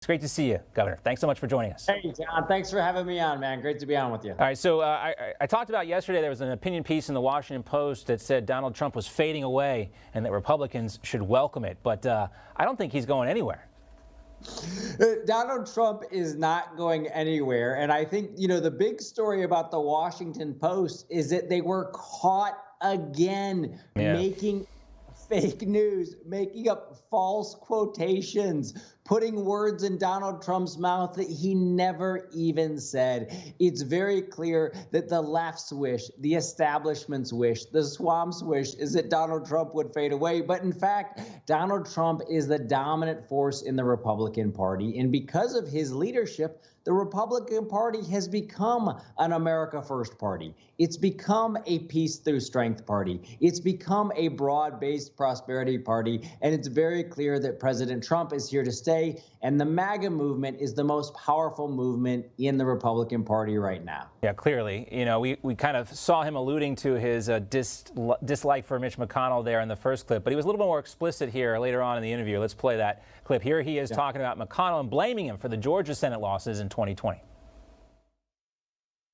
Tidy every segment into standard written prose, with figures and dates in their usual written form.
It's great to see you, Governor. Thanks so much for joining us. Hey, John. Thanks for having me on, man. Great to be on with you. All right, so I talked about yesterday there was an opinion piece in the Washington Post that said Donald Trump was fading away and that Republicans should welcome it. But I don't think he's going anywhere. Donald Trump is not going anywhere. And I think, the big story about the Washington Post is that they were caught again making fake news, making up false quotations, putting words in Donald Trump's mouth that he never even said. It's very clear that the left's wish, the establishment's wish, the swamp's wish is that Donald Trump would fade away. But in fact, Donald Trump is the dominant force in the Republican Party. And because of his leadership, the Republican Party has become an America First party. It's become a peace through strength party. It's become a broad-based prosperity party. And it's very clear that President Trump is here to stay. And the MAGA movement is the most powerful movement in the Republican Party right now. Yeah, clearly. We kind of saw him alluding to his dislike for Mitch McConnell there in the first clip, but he was a little bit more explicit here later on in the interview. Let's play that clip. Here he is talking about McConnell and blaming him for the Georgia Senate losses in 2020.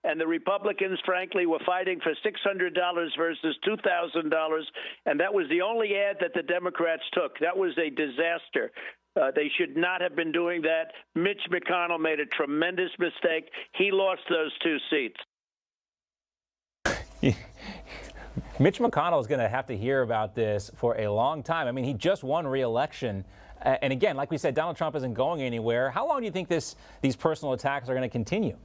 And the Republicans, frankly, were fighting for $600 versus $2,000. And that was the only ad that the Democrats took. That was a disaster. They should not have been doing that. Mitch McConnell made a tremendous mistake. He lost those 2 seats. Mitch McConnell is going to have to hear about this for a long time. I mean, he just won re-election. And again, like we said, Donald Trump isn't going anywhere. How long do you think these personal attacks are going to continue?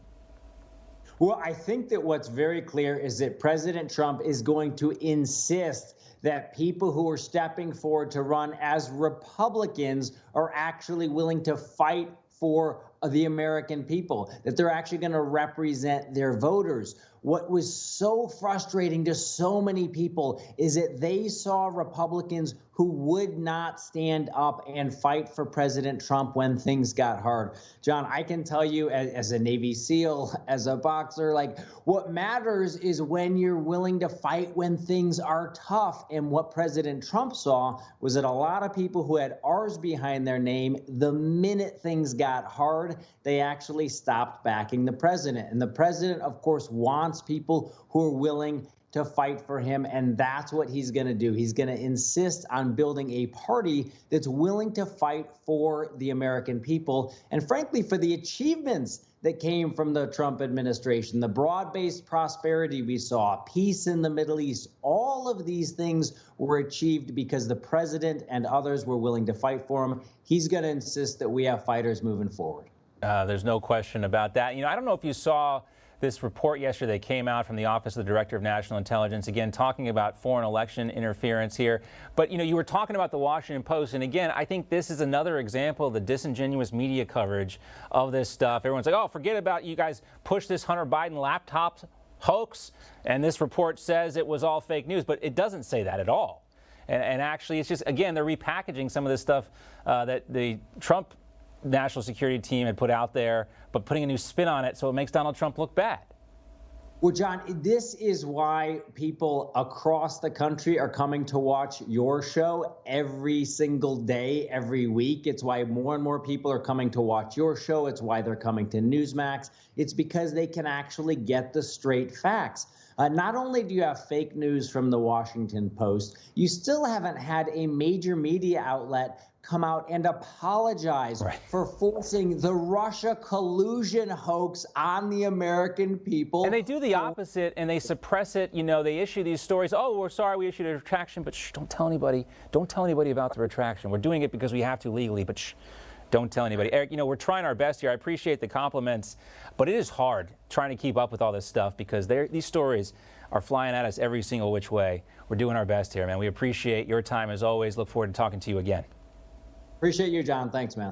Well, I think that what's very clear is that President Trump is going to insist that people who are stepping forward to run as Republicans are actually willing to fight for the American people, that they're actually going to represent their voters. What was so frustrating to so many people is that they saw Republicans who would not stand up and fight for President Trump when things got hard. John, I can tell you as a Navy SEAL, as a boxer, what matters is when you're willing to fight when things are tough. And what President Trump saw was that a lot of people who had R's behind their name, the minute things got hard, they actually stopped backing the president. And the president, of course, wants people who are willing to fight for him, and that's what he's going to do. He's going to insist on building a party that's willing to fight for the American people and, frankly, for the achievements that came from the Trump administration, the broad-based prosperity we saw, peace in the Middle East. All of these things were achieved because the president and others were willing to fight for him. He's going to insist that we have fighters moving forward. There's no question about that. I don't know if you saw this report yesterday that came out from the Office of the Director of National Intelligence, again, talking about foreign election interference here. But, you were talking about the Washington Post. And again, I think this is another example of the disingenuous media coverage of this stuff. Everyone's like, oh, forget about you guys push this Hunter Biden laptop hoax. And this report says it was all fake news. But it doesn't say that at all. And actually, it's just, again, they're repackaging some of this stuff that the Trump national security team had put out there, but putting a new spin on it so it makes Donald Trump look bad. Well, John, this is why people across the country are coming to watch your show every single day, every week. It's why more and more people are coming to watch your show. It's why they're coming to Newsmax. It's because they can actually get the straight facts. Not only do you have fake news from the Washington Post, you still haven't had a major media outlet come out and apologize for forcing the Russia collusion hoax on the American people. And they do the opposite, and they suppress it. They issue these stories. Oh, we're sorry we issued a retraction, but shh, don't tell anybody. Don't tell anybody about the retraction. We're doing it because we have to legally, but shh, don't tell anybody. Eric, we're trying our best here. I appreciate the compliments, but it is hard trying to keep up with all this stuff because these stories are flying at us every single which way. We're doing our best here, man. We appreciate your time as always. Look forward to talking to you again. Appreciate you, John. Thanks, man.